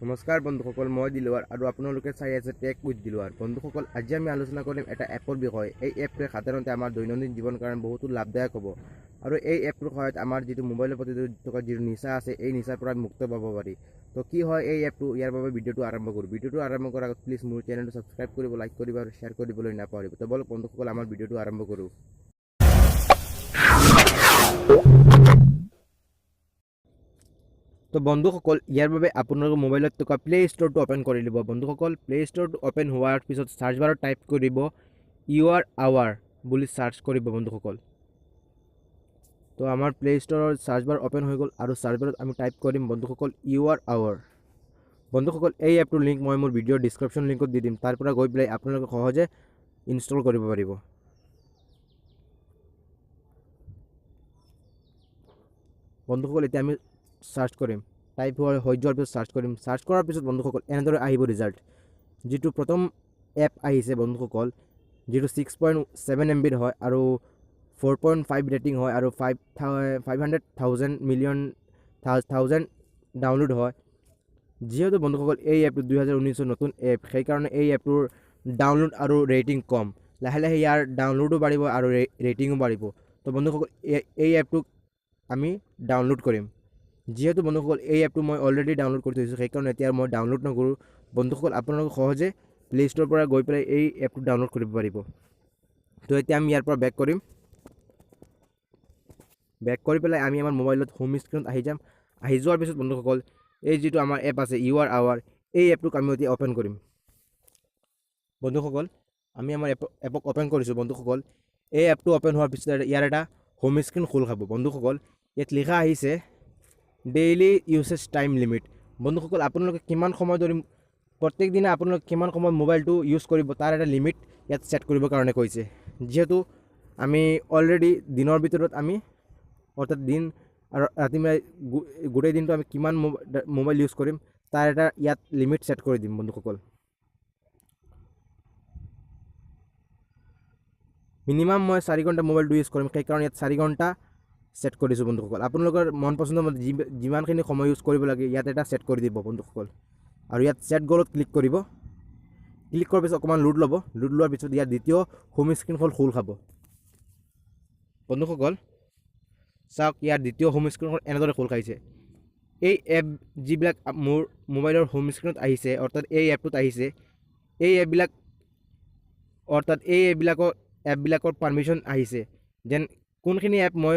নমস্কাৰ বন্ধুসকল, মই দিলোৱাৰ আৰু আপোনালোকে চাই আছে টেক উইথ দিলোৱাৰ। বন্ধুসকল, আজি আমি আলোচনা কৰিম এটা এপৰ বিষয়ে। এই এপটোৱে সাধাৰণতে আমাৰ দৈনন্দিন জীৱনৰ কাৰণে বহুতো লাভদায়ক হ'ব আৰু এই এপটোৰ সহায়ত আমাৰ যিটো মোবাইলৰ প্ৰতি থকা যিটো নিচা আছে, এই নিচাৰ পৰা মুক্ত পাব পাৰি। তো কি হয় এই এপটো, ইয়াৰ বাবে ভিডিঅ'টো আৰম্ভ কৰোঁ। ভিডিঅ'টো আৰম্ভ কৰাৰ আগত প্লিজ মোৰ চেনেলটো ছাবস্ক্ৰাইব কৰিব, লাইক কৰিব আৰু শ্বেয়াৰ কৰিবলৈ নাপাহৰিব। তো বলক বন্ধুসকল, আমাৰ ভিডিঅ'টো আৰম্ভ কৰোঁ। তো বন্ধুসকল, ইয়াৰ বাবে আপোনালোকৰ মোবাইলত থকা প্লে ষ্ট'ৰটো অ'পেন কৰি দিব। বন্ধুসকল, প্লে ষ্ট'ৰটো অ'পেন হোৱাৰ পিছত চাৰ্চ বাৰত টাইপ কৰিব ইউআৰ আৱাৰ বুলি চাৰ্চ কৰিব বন্ধুসকল। তো আমাৰ প্লে ষ্ট'ৰৰ চাৰ্চ বাৰ অ'পেন হৈ গ'ল আৰু চাৰ্চ বাৰত আমি টাইপ কৰিম বন্ধুসকল ইউআৰ আৱাৰ। বন্ধুসকল, এই এপটোৰ লিংক মই মোৰ ভিডিঅ'ৰ ডিছক্ৰিপশ্যন লিংকত দি দিম, তাৰ পৰা গৈ পেলাই আপোনালোকে সহজে ইনষ্টল কৰিব পাৰিব। বন্ধুসকল, এতিয়া আমি চাৰ্চ কৰিম, টাইপ হৈ যোৱাৰ পিছত চাৰ্চ কৰিম। চাৰ্চ কৰাৰ পিছত বন্ধুসকল এনেদৰে আহিব ৰিজাল্ট। যিটো প্ৰথম এপ আহিছে বন্ধুসকল, যিটো 6.7 MB হয় আৰু 4.5 ৰেটিং হয় আৰু 500,000 ডাউনলোড হয়। যিহেতু বন্ধুসকল এই এপটো 2019 নতুন এপ, সেইকাৰণে এই এপটোৰ ডাউনলোড আৰু ৰেটিং কম। লাহে লাহে ইয়াৰ ডাউনলোডো বাঢ়িব আৰু ৰেটিঙো বাঢ়িব। তো বন্ধুসকল, এই এপটোক আমি ডাউনলোড কৰিম। যিহেতু বন্ধুসকল এই এপটো মই অলৰেডি ডাউনলোড কৰি থৈছোঁ, সেইকাৰণে এতিয়া মই ডাউনলোড নকৰোঁ। বন্ধুসকল, আপোনালোকে সহজে প্লে ষ্ট'ৰৰ পৰা গৈ পেলাই এই এপটো ডাউনলোড কৰিব পাৰিব। তো এতিয়া আমি ইয়াৰ পৰা বেক কৰিম। বেক কৰি পেলাই আমি আমাৰ মোবাইলত হোম স্ক্ৰীণত আহি যাম। আহি যোৱাৰ পিছত বন্ধুসকল, এই যিটো আমাৰ এপ আছে ইউআৰ আৱাৰ, এই এপটোক আমি এতিয়া অ'পেন কৰিম। বন্ধুসকল, আমি আমাৰ এপক অ'পেন কৰিছোঁ। বন্ধুসকল, এই এপটো অ'পেন হোৱাৰ পিছত ইয়াৰ এটা হোম স্ক্ৰীণ খোল খাব। বন্ধুসকল, ইয়াত লিখা আহিছে ডেইলি ইউছেজ টাইম লিমিট। বন্ধুসকল, আপোনালোকে কিমান সময় ধৰি প্ৰত্যেক দিনা আপোনালোকে কিমান সময় মোবাইলটো ইউজ কৰিব, তাৰ এটা লিমিট ইয়াত ছেট কৰিবৰ কাৰণে কৈছে। যিহেতু আমি অলৰেডি দিনৰ ভিতৰত আমি অৰ্থাৎ দিন আৰু ৰাতি গোটেই দিনটো আমি কিমান মোবাইল ইউজ কৰিম তাৰ এটা ইয়াত লিমিট ছেট কৰি দিম। বন্ধুসকল, মিনিমাম মই 4 ঘণ্টা মোবাইলটো ইউজ কৰিম, সেইকাৰণে ইয়াত 4 ঘণ্টা ছেট কৰিছোঁ। বন্ধুসকল, আপোনালোকৰ মন পচন্দৰ মতে যিমানখিনি সময় ইউজ কৰিব লাগে ইয়াত এটা ছেট কৰি দিব বন্ধুসকল। আৰু ইয়াত ছেট গ'লত ক্লিক কৰিব। ক্লিক কৰাৰ পিছত অকণমান লোড ল'ব। লোড লোৱাৰ পিছত ইয়াত দ্বিতীয় হোম স্ক্ৰীণখন খোল খাব। বন্ধুসকল চাওক, ইয়াৰ দ্বিতীয় হোম স্ক্ৰীণখন এনেদৰে খোল খাইছে। এই এপ যিবিলাক মোৰ মোবাইলৰ হোম স্ক্ৰীণত আহিছে, অৰ্থাৎ এই এপটোত আহিছে, এই এপবিলাকৰ পাৰ্মিশ্যন আহিছে, যেন কোনখিনি এপ মই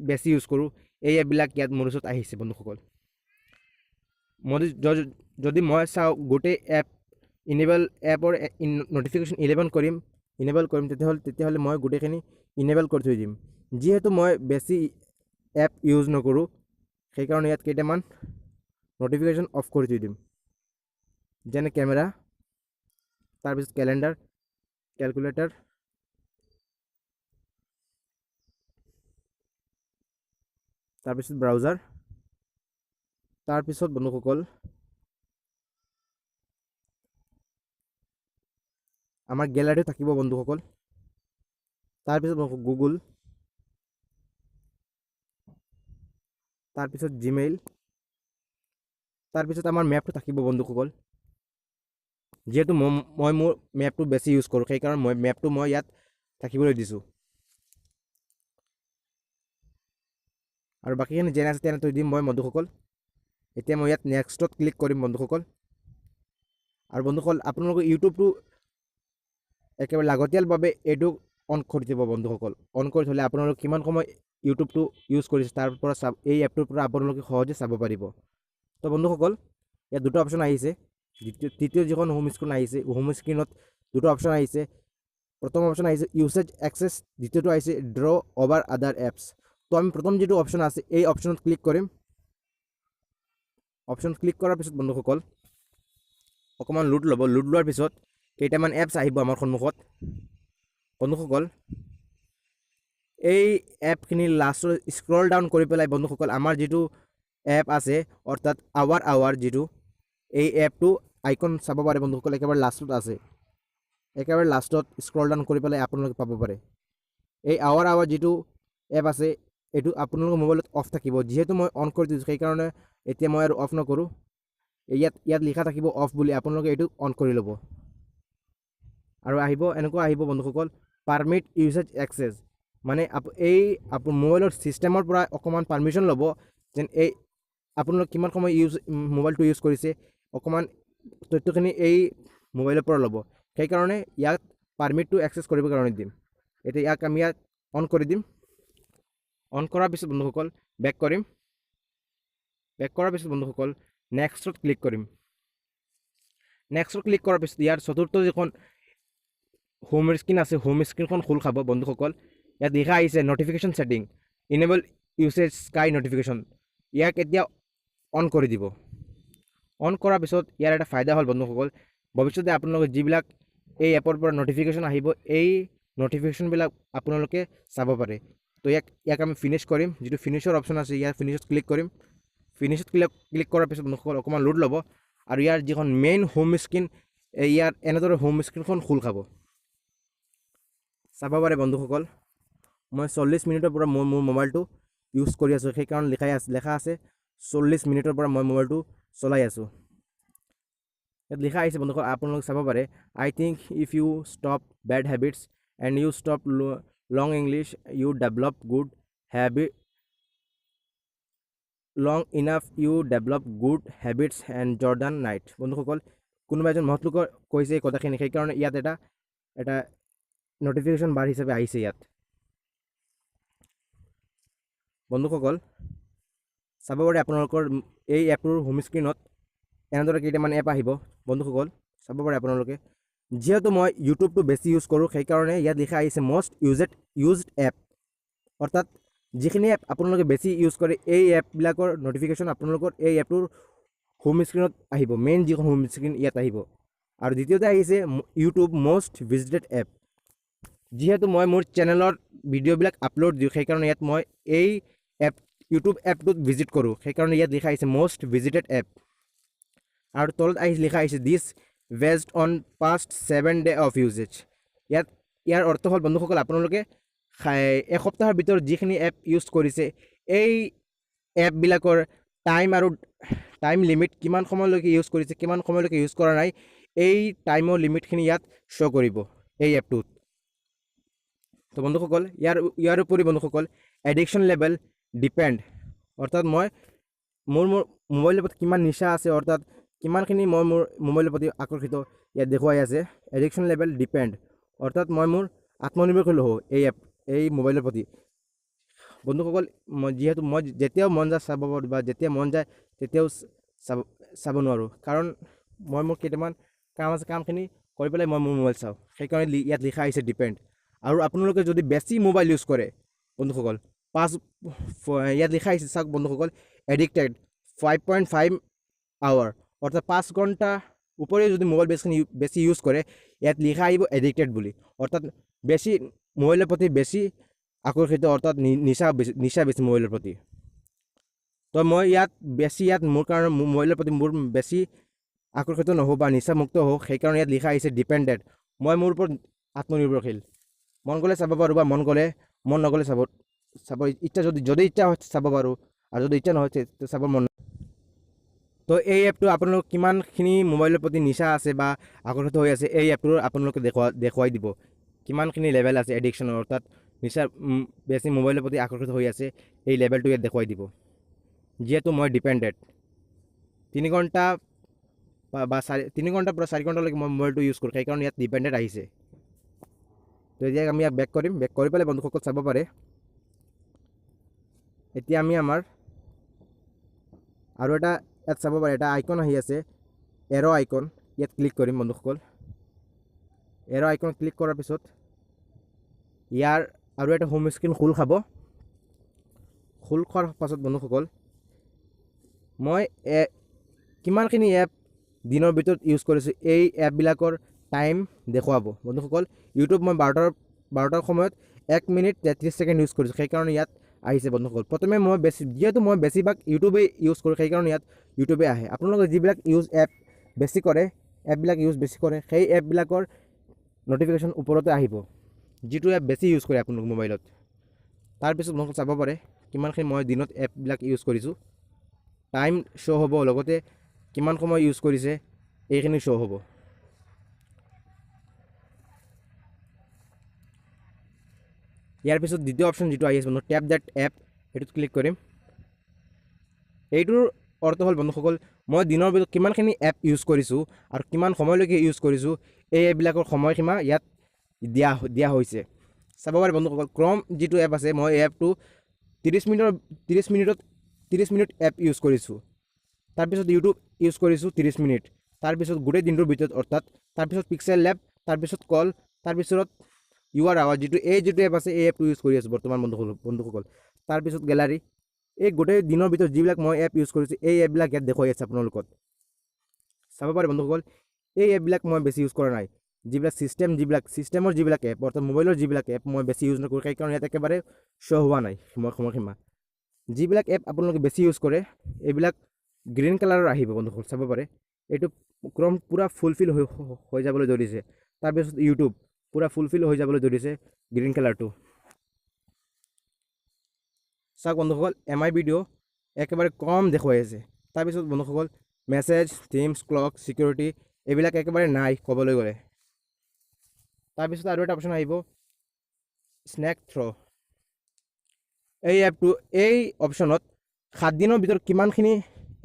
বেছি ইউজ কৰোঁ, এই এপবিলাক ইয়াত মোৰ ওচৰত আহিছে। বন্ধুসকল, যদি মই চাওঁ গোটেই এপৰ নটিফিকেশ্যন ইনেবল কৰিম তেতিয়াহ'লে মই গোটেইখিনি ইনেবল কৰি থৈ দিম। যিহেতু মই বেছি এপ ইউজ নকৰোঁ, সেইকাৰণে ইয়াত কেইটামান নটিফিকেশ্যন অফ কৰি থৈ দিম, যেনে কেমেৰা, তাৰপিছত কেলেণ্ডাৰ, কেলকুলেটাৰ, তাৰপিছত ব্ৰাউজাৰ, তাৰপিছত বন্ধুসকল আমাৰ গেলাৰীও থাকিব বন্ধুসকল। তাৰপিছত গুগল, তাৰপিছত জিমেইল, তাৰপিছত আমাৰ মেপটো থাকিব বন্ধুসকল। যিহেতু মই মোৰ মেপটো বেছি ইউজ কৰোঁ, সেইকাৰণে মেপটো মই ইয়াত থাকিবলৈ দিছোঁ। আৰু বাকীখিনি যেনে আছে তেনে থৈ দিম মই বন্ধুসকল। এতিয়া মই ইয়াত নেক্সটত ক্লিক কৰিম বন্ধুসকল। আৰু বন্ধুসকল, আপোনালোকৰ ইউটিউবটো একেবাৰে লাগতিয়ালভাৱে এইটো অন কৰি দিব বন্ধুসকল। অন কৰি থ'লে আপোনালোকে কিমান সময় ইউটিউবটো ইউজ কৰিছে তাৰ পৰা এই এপটোৰ পৰা আপোনালোকে সহজে চাব পাৰিব। তো বন্ধুসকল, ইয়াত দুটা অপশ্যন আহিছে। তৃতীয় যিখন হোম স্ক্ৰীণ আহিছে, হোম স্ক্ৰীণত দুটা অপশ্যন আহিছে। প্ৰথম অপশ্যন আহিছে ইউছেজ এক্সেছ, দ্বিতীয়টো আহিছে ড্ৰ অভাৰ আদাৰ এপছ। তো আমি প্ৰথম যিটো অপশ্যন আছে এই অপশ্যনত ক্লিক কৰিম। অপশ্যন ক্লিক কৰাৰ পিছত বন্ধুসকল অকণমান লোড ল'ব। লোড লোৱাৰ পিছত কেইটামান এপছ আহিব আমাৰ সন্মুখত। বন্ধুসকল, এই এপখিনি লাষ্টত স্ক্ৰল ডাউন কৰি পেলাই বন্ধুসকল আমাৰ যিটো এপ আছে, অৰ্থাৎ আৱাৰ যিটো, এই এপটো আইকন চাব পাৰে বন্ধুসকল। একেবাৰে লাষ্টত আছে, একেবাৰে লাষ্টত স্ক্ৰল ডাউন কৰি পেলাই আপোনালোকে পাব পাৰে। এই আৱাৰ যিটো এপ আছে, এইটো আপোনালোকৰ মোবাইলত অফ থাকিব। যিহেতু মই অন কৰি দিছোঁ, সেইকাৰণে এতিয়া মই আৰু অফ নকৰোঁ। ইয়াত লিখা থাকিব অফ বুলি, আপোনালোকে এইটো অন কৰি ল'ব। আৰু এনেকুৱা আহিব বন্ধুসকল, পাৰমিট ইউজেজ এক্সেছ, মানে মোবাইলৰ ছিষ্টেমৰ পৰা অকণমান পাৰ্মিশ্যন ল'ব, যেন আপোনালোক কিমান সময় মোবাইলটো ইউজ কৰিছে, অকণমান তথ্যখিনি এই মোবাইলৰ পৰা ল'ব। সেইকাৰণে ইয়াক পাৰ্মিটটো এক্সেছ কৰিবৰ কাৰণে দিম। এতিয়া আমি ইয়াক অন কৰি দিম। অন কৰাৰ পিছত বন্ধুসকল বেক কৰিম। বেক কৰাৰ পিছত বন্ধুসকল নেক্সটত ক্লিক কৰিম। নেক্সটত ক্লিক কৰাৰ পিছত ইয়াৰ চতুৰ্থ যিখন হোম স্ক্ৰীণ আছে, হোম স্ক্ৰীণখন খোল খাব বন্ধুসকল। ইয়াত লিখা আহিছে notification setting, enable usage sky notification. ইয়াক এতিয়া অন কৰি দিব। অন কৰাৰ পিছত ইয়াৰ এটা ফাইদা হ'ল বন্ধুসকল, ভৱিষ্যতে আপোনালোকে যিবিলাক এই এপৰ পৰা নটিফিকেশ্যন আহিব, এই নটিফিকেশ্যনবিলাক আপোনালোকে চাব পাৰে। তো ইয়াক আমি ফিনিছ কৰিম। যিটো ফিনিছৰ অপশ্যন আছে, ইয়াৰ ফিনিছত ক্লিক কৰিম। ফিনিছত ক্লিক কৰাৰ পিছত বন্ধুসকল অকণমান লোড ল'ব, আৰু ইয়াৰ যিখন মেইন হোম স্ক্ৰীণ, ইয়াৰ এনেদৰে হোম স্ক্ৰীণখন খোল খাব। চাব পাৰে বন্ধুসকল, মই 40 মিনিটৰ পৰা মোৰ মোবাইলটো ইউজ কৰি আছোঁ। সেইকাৰণে লেখা আছে 40 মিনিটৰ পৰা মই মোবাইলটো চলাই আছোঁ। ইয়াত লিখা আহিছে বন্ধুসকল, আপোনালোকে চাব পাৰে, I think if you stop bad habits and you stop long English you develop good habit long enough you develop good habits and Jordan night. বন্ধুসকল, কোনোবা এজন মহৎ লোকৰ কৈছে এই কথাখিনি, সেইকাৰণে ইয়াত এটা নটিফিকেশ্যন বাৰ হিচাপে আহিছে ইয়াত। বন্ধুসকল চাব পাৰে আপোনালোকৰ এই এপটোৰ হোম স্ক্ৰীণত এনেদৰে কেইটামান এপ আহিব। বন্ধুসকল চাব পাৰে আপোনালোকে, যিহেতু মই ইউটিউবটো বেছি ইউজ কৰোঁ, সেইকাৰণে ইয়াত লিখা আহিছে মষ্ট ইউজড এপ, অৰ্থাৎ যিখিনি এপ আপোনালোকে বেছি ইউজ কৰে, এই এপবিলাকৰ নটিফিকেশ্যন আপোনালোকৰ এই এপটোৰ হোম স্ক্ৰীণত আহিব। মেইন যিখন হোম স্ক্ৰীণ ইয়াত আহিব। আৰু দ্বিতীয়তে আহিছে ইউটিউব মষ্ট ভিজিটেড এপ। যিহেতু মই মোৰ চেনেলৰ ভিডিঅ'বিলাক আপলোড দিওঁ, সেইকাৰণে ইয়াত মই এই ইউটিউব এপটোত ভিজিট কৰোঁ, সেইকাৰণে ইয়াত লিখা আহিছে মষ্ট ভিজিটেড এপ। আৰু তলত লিখা আহিছে this based on past 7 day of usage. ইয়াৰ অৰ্থ হ'ল বন্ধুসকল, আপোনালোকে এসপ্তাহৰ ভিতৰত যিখিনি এপ ইউজ কৰিছে, এই এপবিলাকৰ টাইম লিমিট, কিমান সময়লৈকে ইউজ কৰিছে, কিমান সময়লৈকে ইউজ কৰা নাই, এই টাইমৰ লিমিটখিনি ইয়াত শ্ব' কৰিব এই এপটোত। তো বন্ধুসকল ইয়াৰ উপৰি বন্ধুসকল এডিকশ্যন লেভেল ডিপেণ্ড, অৰ্থাৎ মই মোৰ মোবাইলৰ প্ৰতি কিমান নিচা আছে, অৰ্থাৎ কিমানখিনি মই মোৰ মোবাইলৰ প্ৰতি আকৰ্ষিত, ইয়াত দেখুৱাই আছে এডিকশ্যন লেভেল ডিপেণ্ড, অৰ্থাৎ মই মোৰ আত্মনিৰ্ভৰশীল হওঁ এই মোবাইলৰ প্ৰতি। বন্ধুসকল যিহেতু মই যেতিয়াও মন যায় চাব পাৰোঁ, বা যেতিয়া মন যায় তেতিয়াও চাব নোৱাৰোঁ, কাৰণ মই মোৰ কেইটামান কাম আছে, কামখিনি কৰি পেলাই মই মোৰ মোবাইল চাওঁ, সেইকাৰণে ইয়াত লিখা আহিছে ডিপেণ্ড। আৰু আপোনালোকে যদি বেছি মোবাইল ইউজ কৰে বন্ধুসকল, ইয়াত লিখা আহিছে চাওক বন্ধুসকল, এডিক্টেড 5.5 আৱাৰ, অৰ্থাৎ 5 ঘণ্টা উপৰিও যদি মোবাইল বেছি ইউজ কৰে, ইয়াত লিখা আহিব এডিক্টেড বুলি, অৰ্থাৎ বেছি মোবাইলৰ প্ৰতি বেছি আকৰ্ষিত, অৰ্থাৎ নিচা বেছি মোবাইলৰ প্ৰতি। তো মই ইয়াত মোৰ কাৰণে মোবাইলৰ প্ৰতি মোৰ বেছি আকৰ্ষিত নহওঁ বা নিচামুক্ত হওঁ, সেইকাৰণে ইয়াত লিখা আহিছে ডিপেণ্ডেড। মই মোৰ ওপৰত আত্মনিৰ্ভৰশীল, মন গ'লে চাব পাৰোঁ, বা মন নগ'লে চাব ইচ্ছা, যদি ইচ্ছা হয় চাব পাৰোঁ, আৰু যদি ইচ্ছা নহয় চাব মন। তো এই এপটো আপোনালোক কিমানখিনি মোবাইলৰ প্ৰতি নিচা আছে বা আকৰ্ষিত হৈ আছে, এই এপটোৰ আপোনালোকে দেখুৱাই দিব কিমানখিনি লেভেল আছে এডিকশ্যনৰ, অৰ্থাৎ নিচা বেছি মোবাইলৰ প্ৰতি আকৰ্ষিত হৈ আছে, এই লেভেলটো ইয়াত দেখুৱাই দিব। যিহেতু মই ডিপেণ্ডেড 3 ঘণ্টা বা 3 ঘণ্টাৰ পৰা 4 ঘণ্টালৈকে মই মোবাইলটো ইউজ কৰোঁ, সেইকাৰণে ইয়াত ডিপেণ্ডেড আহিছে। তো এতিয়া আমি ইয়াক বেক কৰিম। বেক কৰি পেলাই বন্ধুসকল চাব পাৰে, এতিয়া আমি আৰু এটা ইয়াত চাব পাৰে, এটা আইকন আহি আছে, এৰ' আইকন, ইয়াত ক্লিক কৰিম বন্ধুসকল। এৰ' আইকন ক্লিক কৰাৰ পিছত ইয়াৰ আৰু এটা হোম স্ক্ৰীণ খোল খাব। খোল খোৱাৰ পাছত বন্ধুসকল মই কিমানখিনি এপ দিনৰ ভিতৰত ইউজ কৰিছোঁ, এই এপবিলাকৰ টাইম দেখুৱাব বন্ধুসকল। ইউটিউব মই 12টাৰ সময়ত 1 মিনিট 33 ছেকেণ্ড ইউজ কৰিছোঁ, সেইকাৰণে ইয়াত আহিছে বন্ধুসকল। প্ৰথমে যিহেতু মই বেছিভাগ ইউটিউবেই ইউজ কৰোঁ, সেইকাৰণে ইয়াত ইউটিউবে আহে। আপোনালোকে যিবিলাক এপবিলাক বেছি কৰে, সেই এপবিলাকৰ নটিফিকেশ্যন ওপৰতে আহিব, যিটো এপ বেছি ইউজ কৰে আপোনালোক মোবাইলত। তাৰপিছত বন্ধুসকল চাব পাৰে কিমানখিনি মই দিনত এপবিলাক ইউজ কৰিছোঁ, টাইম শ্ব' হ'ব, লগতে কিমান সময় ইউজ কৰিছে এইখিনি শ্ব' হ'ব। ইয়াৰ পিছত দ্বিতীয় অপশ্যন যিটো আহি আছে বন্ধু, টেপ ডেট এপ, সেইটোত ক্লিক কৰিম। এইটোৰ অৰ্থ হ'ল বন্ধুসকল, মই দিনৰ ভিতৰত কিমানখিনি এপ ইউজ কৰিছোঁ আৰু কিমান সময়লৈকে ইউজ কৰিছোঁ, এই এপবিলাকৰ সময়সীমা ইয়াত দিয়া হৈছে। চাব পাৰে বন্ধুসকল, ক্ৰম যিটো এপ আছে, মই এই এপটো 30 মিনিট এপ ইউজ কৰিছোঁ। তাৰপিছত ইউটিউব ইউজ কৰিছোঁ 30 মিনিট। তাৰপিছত গোটেই দিনটোৰ ভিতৰত অৰ্থাৎ তাৰপিছত পিক্সেল লেব, তাৰপিছত কল, তাৰপিছত ইউআৰ আৱাৰ যিটো এপ আছে, এই এপটো ইউজ কৰি আছোঁ বৰ্তমান বন্ধুসকল। তাৰপিছত গেলাৰী, এই গোটেই দিনৰ ভিতৰত যিবিলাক মই এপ ইউজ কৰিছোঁ, এই এপবিলাক ইয়াত দেখুৱাই আছে আপোনালোকক। চাব পাৰে বন্ধুসকল, এই এপবিলাক মই বেছি ইউজ কৰা নাই। ছিষ্টেমৰ যিবিলাক এপ অৰ্থাৎ মোবাইলৰ যিবিলাক এপ মই বেছি ইউজ নকৰোঁ, সেইকাৰণে ইয়াত একেবাৰে শ্ব' হোৱা নাই সময়সীমা। যিবিলাক এপ আপোনালোকে বেছি ইউজ কৰে, এইবিলাক গ্ৰীণ কালাৰৰ আহিব বন্ধুসকল, চাব পাৰে। এইটো ক্ৰম পূৰা ফুলফিল হৈ যাবলৈ ধৰিছে। তাৰপিছত ইউটিউব পূৰা ফুলফিল হৈ যাবলৈ ধৰিছে, গ্ৰীণ কালাৰটো। চাওক বন্ধুসকল, MI ভিডিঅ' একেবাৰে কম দেখুৱাই আছে। তাৰপিছত বন্ধুসকল, মেছেজ, থিমছ, ক্লক, ছিকিউৰিটি এইবিলাক একেবাৰে নাই ক'বলৈ গ'লে। তাৰপিছত আৰু এটা অপশ্যন আহিব, স্নেক থ্ৰ'। এই অপশ্যনত 7 দিনৰ ভিতৰত কিমানখিনি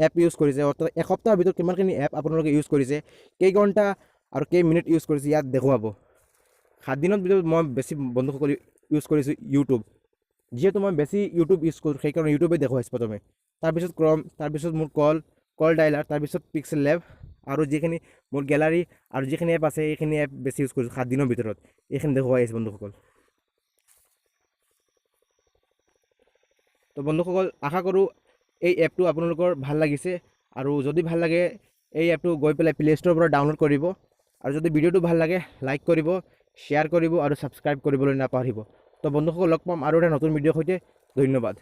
এপ ইউজ কৰিছে, অৰ্থাৎ এসপ্তাহৰ ভিতৰত কিমানখিনি এপ আপোনালোকে ইউজ কৰিছে, কেই ঘণ্টা আৰু কেই মিনিট ইউজ কৰিছে ইয়াত দেখুৱাব। 7 দিনৰ ভিতৰত মই বেছি বন্ধুসকল ইউজ কৰিছোঁ ইউটিউব। যিহেতু মই বেছি ইউটিউব ইউজ কৰোঁ, সেইকাৰণে ইউটিউবে দেখুৱাইছে প্ৰথমে। তাৰপিছত ক্ৰম, তাৰপিছত মোৰ কল ডাইলাৰ, তাৰপিছত পিক্সেল লেব, আৰু যিখিনি মোৰ গেলাৰী আৰু যিখিনি এপ আছে, এইখিনি এপ বেছি ইউজ কৰিছোঁ 7 দিনৰ ভিতৰত। এইখিনি দেখুৱাই আছে বন্ধুসকল। তো বন্ধুসকল, আশা কৰোঁ এই এপটো আপোনালোকৰ ভাল লাগিছে, আৰু যদি ভাল লাগে এই এপটো গৈ পেলাই প্লে' ষ্ট'ৰৰ পৰা ডাউনলোড কৰিব, আৰু যদি ভিডিঅ'টো ভাল লাগে লাইক কৰিব, শ্বেয়াৰ কৰিব আৰু ছাবস্ক্ৰাইব কৰিবলৈ নাপাহৰিব। তো বন্ধুসকল, লগ পাম আৰু এটা নতুন ভিডিঅ'ৰ সৈতে। ধন্যবাদ।